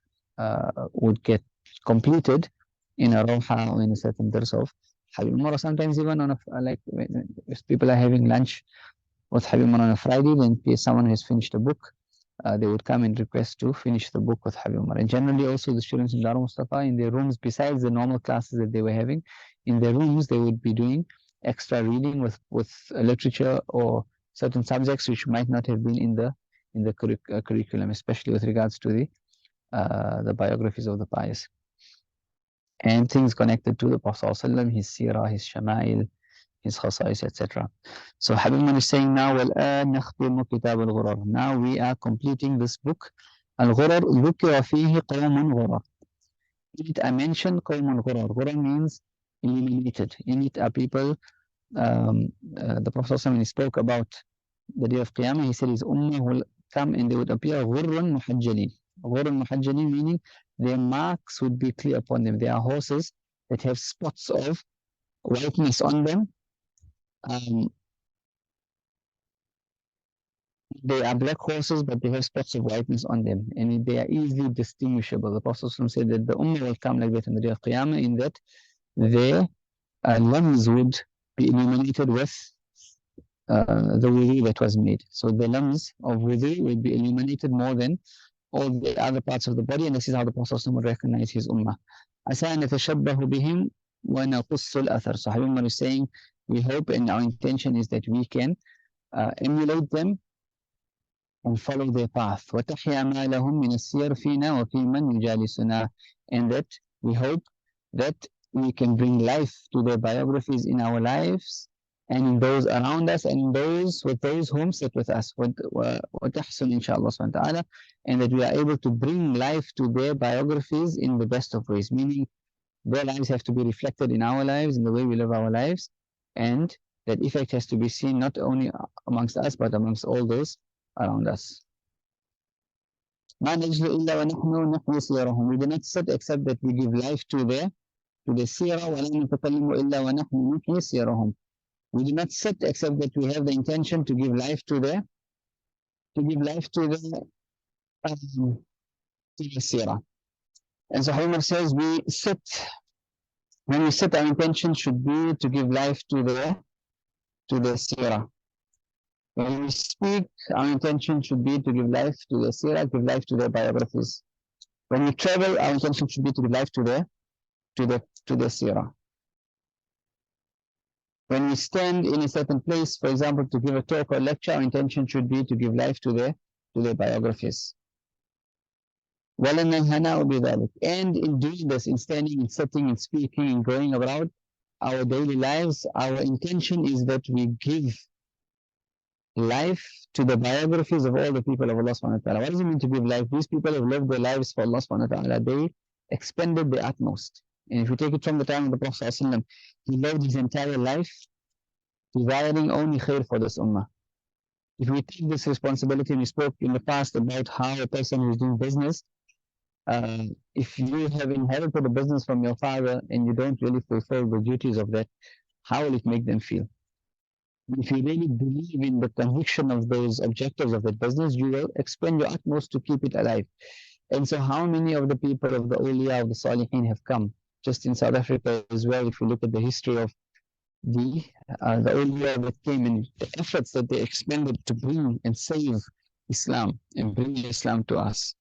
would get completed in a rawha or in a certain dars of Habib Umar, or sometimes even on if people are having lunch with Habib Umar on a Friday, then someone who has finished a book, they would come and request to finish the book with Habib Umar. And generally also the students in Darul Mustafa, in their rooms, besides the normal classes that they were having, in their rooms they would be doing extra reading with literature or certain subjects which might not have been in the curriculum, especially with regards to the biographies of the pious and things connected to the Prophet ﷺ, his seerah, his shama'il, his khasa'is, etc. So Habib Umar is saying now, وَالْآنَ نَخْتِمُ كِتَابَ الْغُرَرِ. Now we are completing this book. Al-Ghurar, ذُكِرَ فِيهِ قَوْمٌ غُرَرِ. In it I mentioned قَوْمٌ غُرَرِ. Ghurar means illuminated. In it are people, the Prophet ﷺ, when he spoke about the day of Qiyamah, he said his ummah will come and they would appear غُرًّا مُحَجَّلِينَ. غُرًّا مُحَجَّلِينَ meaning their marks would be clear upon them. They are horses that have spots of whiteness on them. They are black horses, but they have spots of whiteness on them, and they are easily distinguishable. The Prophet said that the Ummah will come like that on the day of Qiyamah, in that their lungs would be illuminated with the wudu that was made. So the lungs of wudu will be illuminated more than all the other parts of the body, and this is how the Prophet would recognize his Ummah. عَسَىٰ أَن نَتَشَبَّهُ بِهِمْ وَنَقُصُّ الْأَثَرِ. So Habib Umar is saying, we hope and our intention is that we can emulate them and follow their path. وَتَحْيَا مَا لَهُمْ مِنَ السِّيَرِ فِينَا وَفِي مَنْ يُجَالِسُنَا. And that we hope that we can bring life to their biographies in our lives and in those around us and with those whom sit with us. وَتَحْسُنْ inshaAllah subhanahu wa ta'ala. And that we are able to bring life to their biographies in the best of ways, meaning their lives have to be reflected in our lives, in the way we live our lives, and that effect has to be seen not only amongst us but amongst all those around us. We do not sit except that we give life to their seerah. We do not sit except that we have the intention to give life to their seerah. And so Umar says when we sit, our intention should be to give life to their seerah. When we speak, our intention should be to give life to their seerah, give life to their biographies. When we travel, our intention should be to give life to their seerah. When we stand in a certain place, for example, to give a talk or lecture, our intention should be to give life to their biographies. And in doing this, in standing and sitting and speaking and going about our daily lives, our intention is that we give life to the biographies of all the people of Allah subhanahu wa ta'ala. What does it mean to give life? These people have lived their lives for Allah subhanahu wa ta'ala. They expended their utmost. And if you take it from the time of the Prophet sallallahu alaihi wasallam, he lived his entire life desiring only khair for this ummah. If we take this responsibility, we spoke in the past about how a person who is doing business, if you have inherited a business from your father and you don't really fulfill the duties of that, how will it make them feel? If you really believe in the conviction of those objectives of that business, you will expend your utmost to keep it alive. And so how many of the people of the awliya, of the salihin have come? Just in South Africa as well, if you look at the history of the awliya that came and the efforts that they expended to bring and save Islam and bring Islam to us.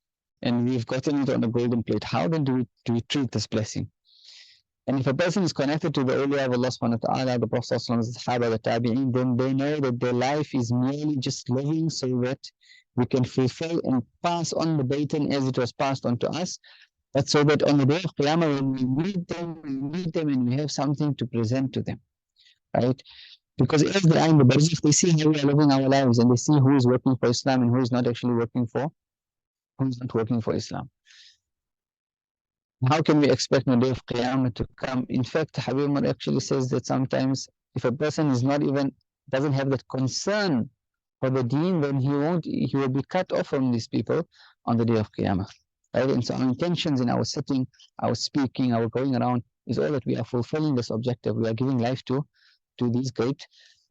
And we've gotten it on a golden plate. How then do we treat this blessing? And if a person is connected to the awliya of Allah subhanahu wa ta'ala, the Prophet sallallahu alaihi wasallam, the Sahaba, the Tabi'in, then they know that their life is merely just living so that we can fulfill and pass on the baton as it was passed on to us. But so that on the day of Qiyamah, when we meet them and we have something to present to them. Right? Because as they are in the barzakh, they see how we are living our lives and they see who is working for Islam and who is not actually working for, who is not working for Islam. How can we expect on the day of Qiyamah to come? In fact, Habib Umar actually says that sometimes if a person is not even, doesn't have that concern for the deen, then he will be cut off from these people on the day of Qiyamah. Right? And so our intentions in our sitting, our speaking, our going around is all that we are fulfilling this objective. We are giving life to these great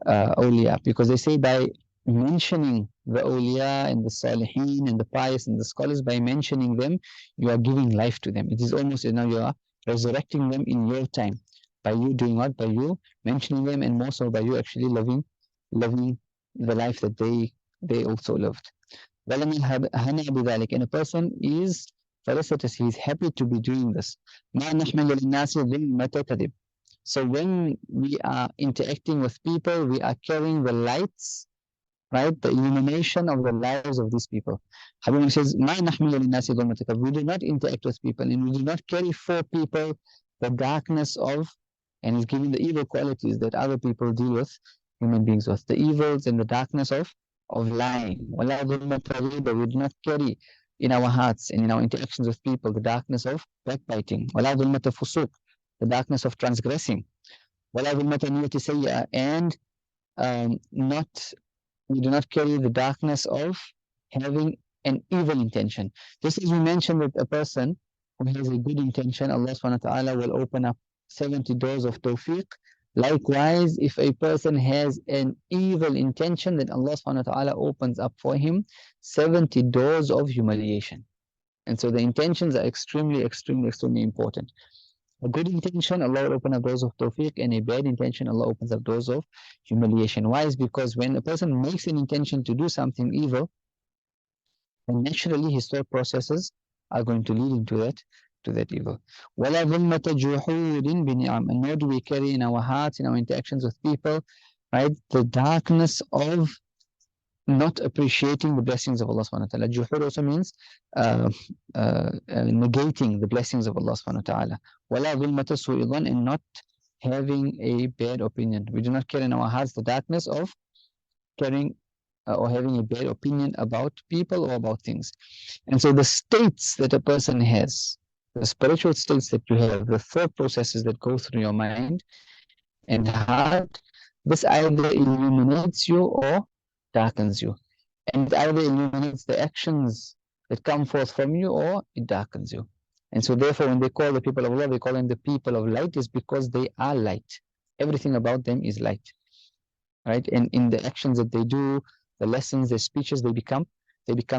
awliya, because they say by mentioning the awliya and the salihin and the pious and the scholars, by mentioning them, you are giving life to them. It is almost as now you are resurrecting them in your time. By you doing what? By you mentioning them, and more so by you actually living the life that they also lived. And a person is felicitous, he is happy to be doing this. So when we are interacting with people, we are carrying the lights, right? The illumination of the lives of these people. Habib says, we do not interact with people and we do not carry for people the darkness of, and he's giving the evil qualities that other people deal with human beings with, the evils and the darkness of lying. We do not carry in our hearts and in our interactions with people the darkness of backbiting, the darkness of transgressing, and we do not carry the darkness of having an evil intention. Just as we mentioned that a person who has a good intention, Allah subhanahu wa ta'ala will open up 70 doors of tawfiq. Likewise, if a person has an evil intention, then Allah subhanahu wa ta'ala opens up for him 70 doors of humiliation. And so the intentions are extremely important. A good intention, Allah will open up doors of tawfiq, and a bad intention, Allah opens up doors of humiliation. Why? Is because when a person makes an intention to do something evil, then naturally his thought processes are going to lead into that evil. And nor do we carry in our hearts, in our interactions with people, right, the darkness of not appreciating the blessings of Allah subhanahu wa ta'ala. Juhud also means negating the blessings of Allah subhanahu wa ta'ala. And not having a bad opinion. We do not carry in our hearts the darkness of carrying or having a bad opinion about people or about things. And so the states that a person has, the spiritual states that you have, the thought processes that go through your mind and heart, this either illuminates you or darkens you. And it either illuminates the actions that come forth from you or it darkens you. And so therefore when they call the people of Allah, they call them the people of light, is because they are light. Everything about them is light. Right? And in the actions that they do, the lessons, their speeches, they become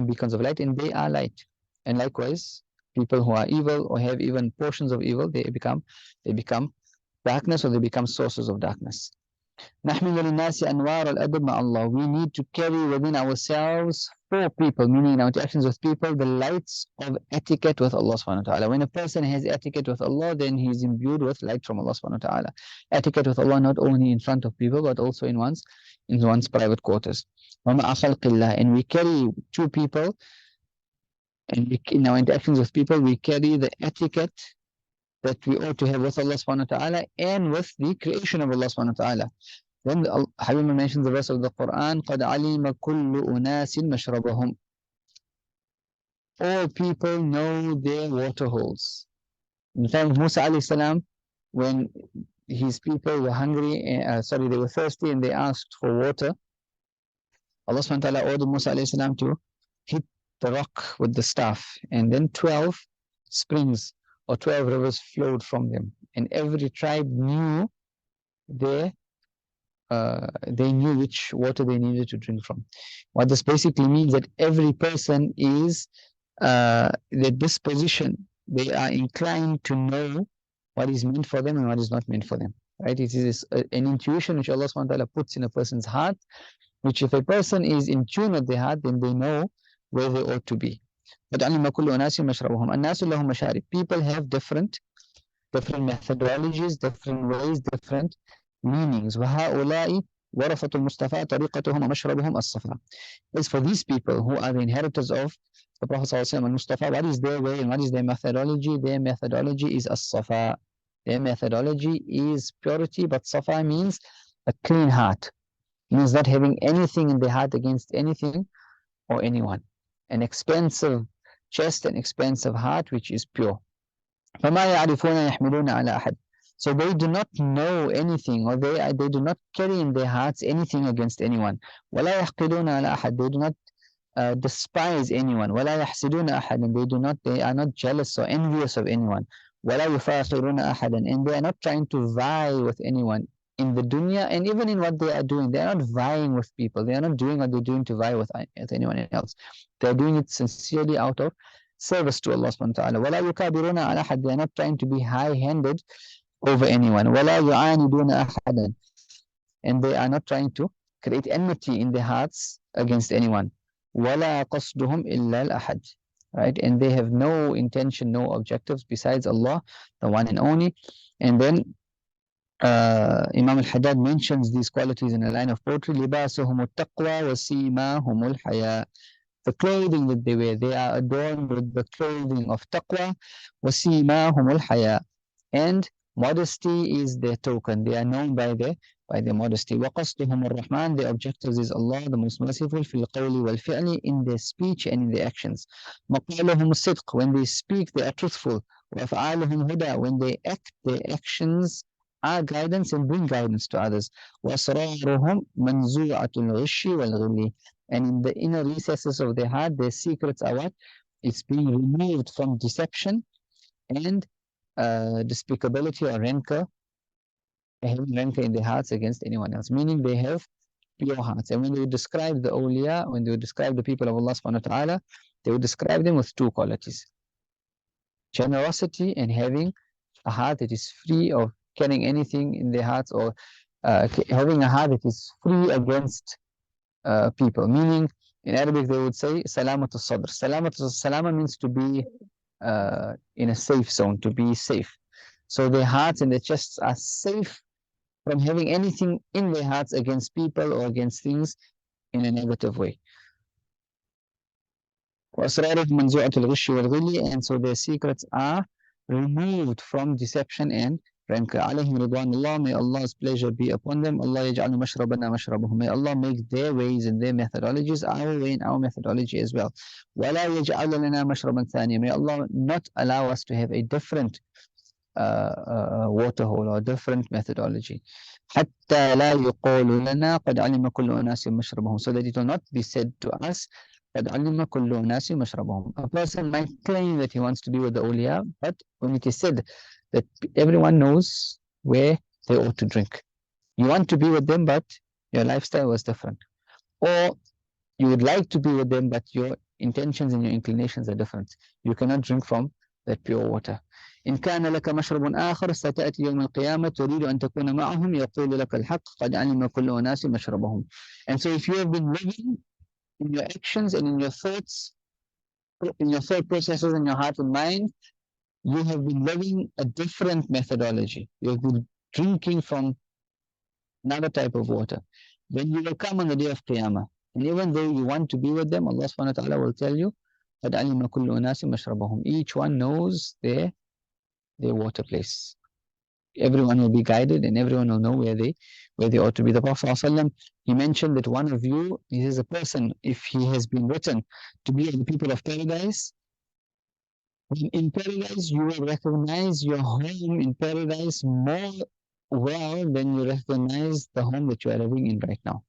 beacons of light, and they are light. And likewise, people who are evil or have even portions of evil, they become darkness, or they become sources of darkness. We need to carry within ourselves for people, meaning in our interactions with people, the lights of etiquette with Allah subhanahu wa ta'ala. When a person has etiquette with Allah, then he is imbued with light from Allah subhanahu wa ta'ala. Etiquette with Allah not only in front of people, but also in one's private quarters. And we carry to people, and in our interactions with people, we carry the etiquette that we ought to have with Allah subhanahu wa ta'ala and with the creation of Allah subhanahu wa ta'ala. Then Habib mentions the verse of the Quran, قَدْ عَلِمَ كُلُّ أُنَاسٍ مَشْرَبَهُم. All people know their water holes. In the time of Musa alayhi salam, when his people were hungry, they were thirsty and they asked for water, Allah subhanahu wa ta'ala ordered Musa alayhi salam to hit the rock with the staff, and then 12 springs or 12 rivers flowed from them, and every tribe knew they knew which water they needed to drink from. What this basically means that every person is their disposition, they are inclined to know what is meant for them and what is not meant for them. Right? It is an intuition which Allah subhanahu wa ta'ala puts in a person's heart, which if a person is in tune with their heart, then they know where they ought to be. But people have different methodologies, different ways, different meanings. وَهَؤُلَاءِ وَرَثَةُ الْمُصْطَفَى طَرِيقَتُهُمْ وَمَشْرَبُهُمْ الصَّفَا. As for these people who are the inheritors of the Prophet ﷺ and Mustafa, what is their way and what is their methodology? Their methodology is as-safa. Their methodology is purity, but safa means a clean heart. It means not having anything in their heart against anything or anyone. An expensive chest, an expensive heart which is pure. فَمَا يَعْرِفُونَ يَحْمِلُونَ عَلَى أَحَدٍ. So they do not know anything, or they do not carry in their hearts anything against anyone. وَلَا يَحْقِدُونَ عَلَى أَحَدٍ. They do not despise anyone. وَلَا يَحْسِدُونَ أَحَدًا. They are not jealous or envious of anyone. وَلَا يُفَاخِرُونَ أَحَدًا. And they are not trying to vie with anyone in the dunya, and even in what they are doing. They are not vying with people. They are not doing what they're doing to vie with anyone else. They are doing it sincerely out of service to Allah subhanahu wa ta'ala. وَلَا يُكَابِرُونَ عَلَى أَحَدٍ. They are not trying to be high-handed over anyone. وَلَا يُعَانِدُونَ أَحَدًا. And they are not trying to create enmity in their hearts against anyone. وَلَا قَصْدُهُمْ إِلَّا الْأَحَدِ. Right? And they have no intention, no objectives besides Allah, the one and only. And then Imam al-Haddad mentions these qualities in a line of poetry. لِبَاسُهُمُ التَّقْوَى وَسِيمَاهُمُ الْحَيَاءِ. The clothing that they wear, they are adorned with the clothing of taqwa. وَسِيمَاهُمُ الْحَيَاءِ. And modesty is their token. They are known by their modesty. وَقَصْدُهُمُ الرَّحْمَنِ. Their objectives is Allah, the most merciful, فِي الْقَوْلِ وَالْفِعْلِ. In their speech and in their actions. مَقَالُهُمُ الصِّدْقِ. When they speak, they are truthful. وَأَفْعَالُهُمْ هُدَى. When they act, their actions are guidance and bring guidance to others. وَأَسْرَارُهُمْ مَنْزُوعَةُ الْغِشِّ وَالْغِلِّ. And in the inner recesses of their heart, their secrets are what? It's being removed from deception and despicability or rancor, having rancor in their hearts against anyone else, meaning they have pure hearts. And when they would describe the awliya, when they would describe the people of Allah subhanahu wa ta'ala, they would describe them with two qualities: generosity and having a heart that is free of carrying anything in their hearts, or having a heart that is free against people. Meaning, in Arabic they would say salamatul sadr. Salama means to be in a safe zone, to be safe. So their hearts and their chests are safe from having anything in their hearts against people or against things in a negative way. And so their secrets are removed from deception and rancor. May Allah's pleasure be upon them. May Allah make their ways and their methodologies our way and our methodology as well. May Allah not allow us to have a different water hole or different methodology. So that it will not be said to us, a person might claim that he wants to be with the awliya, but when it is said that everyone knows where they ought to drink, you want to be with them, but your lifestyle was different. Or you would like to be with them, but your intentions and your inclinations are different. You cannot drink from that pure water. إن كان لك مشرب آخر ستأتي يوم القيامة تريد أن تكون معهم يقول لك الحق قد علم كل أناس مشربهم. And so if you have been living in your actions and in your thoughts, in your thought processes in your heart and mind, you have been living a different methodology. You have been drinking from another type of water. When you will come on the day of Qiyamah, and even though you want to be with them, Allah subhanahu wa ta'ala will tell you, قَدْ عَلِمَ كُلُّ أُنَاسٍ مَشْرَبَهُمْ. Each one knows their water place. everyone will be guided and everyone will know where they ought to be. The Prophet ﷺ, he mentioned that one of you, he is a person, if he has been written to be of the people of paradise, in paradise you will recognize your home in paradise more well than you recognize the home that you are living in right now.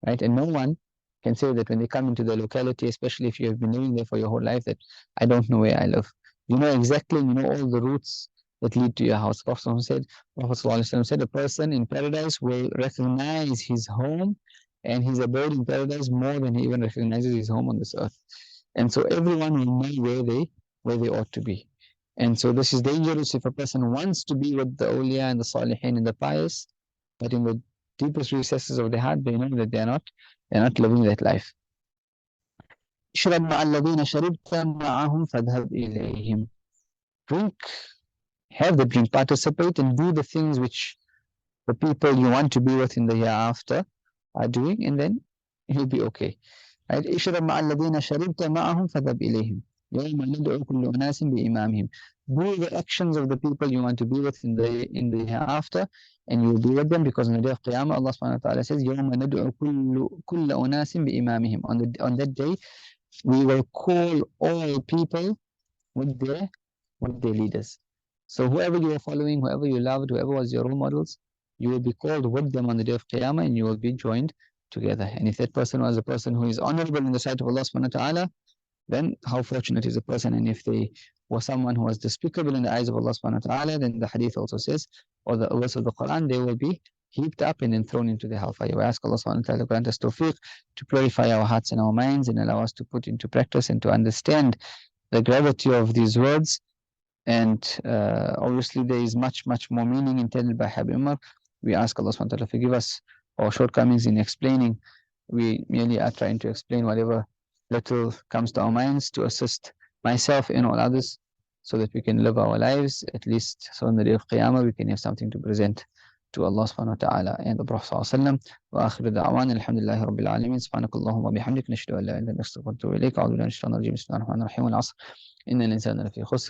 Right? And no one can say that when they come into the locality, especially if you have been living there for your whole life, that I don't know where I live. You know exactly, you know all the routes that lead to your house. Prophet ﷺ said, a person in paradise will recognize his home and his abode in paradise more than he even recognizes his home on this earth. And so everyone will know where they ought to be. And so this is dangerous if a person wants to be with the awliya and the salihin and the pious, but in the deepest recesses of the heart, they know that they're not living that life. اشرب مع الذين شربت معهم فاذهب إليهم. Drink, have the drink, participate and do the things which the people you want to be with in the hereafter are doing, and then you'll be okay. Right? اشرب مع الذين شربت معهم فاذهب إليهم يوم ندعو كل أناس بإمامهم. Do the actions of the people you want to be with in the hereafter, and you will be with them, because on the day of Qiyamah, Allah subhanahu wa ta'ala says, يوم ندعو كل أناس بإمامهم. On that day, we will call all people with their leaders. So whoever you are following, whoever you loved, whoever was your role models, you will be called with them on the day of Qiyamah, and you will be joined together. And if that person was a person who is honorable in the sight of Allah subhanahu wa ta'ala, then how fortunate is a person. And if they were someone who was despicable in the eyes of Allah subhanahu wa ta'ala, then the hadith also says, or the verse of the Quran, they will be heaped up and then thrown into the hellfire. We ask Allah subhanahu wa ta'ala to grant us tawfiq, to purify our hearts and our minds, and allow us to put into practice and to understand the gravity of these words. And obviously there is much more meaning intended by Habib Umar. We ask Allah subhanahu wa ta'ala to forgive us our shortcomings in explaining. We merely are trying to explain whatever little comes to our minds, to assist myself and all others, so that we can live our lives, at least so on the day of Qiyamah we can have something to present to Allah subhanahu wa ta'ala and the Prophet sallallahu alaihi wasallam. Wa akhiru da'wan alhamdulillahi rabbil alamin. Subhanakallahumma wa bihamdik, nashhadu an la ilaha illa anta, nastaghfiruka wa atubu ilayk. A'udhu billahi minash shaitanir rajim. Bismillahir rahmanir rahim. Wal 'asr innal insana lafi khusr.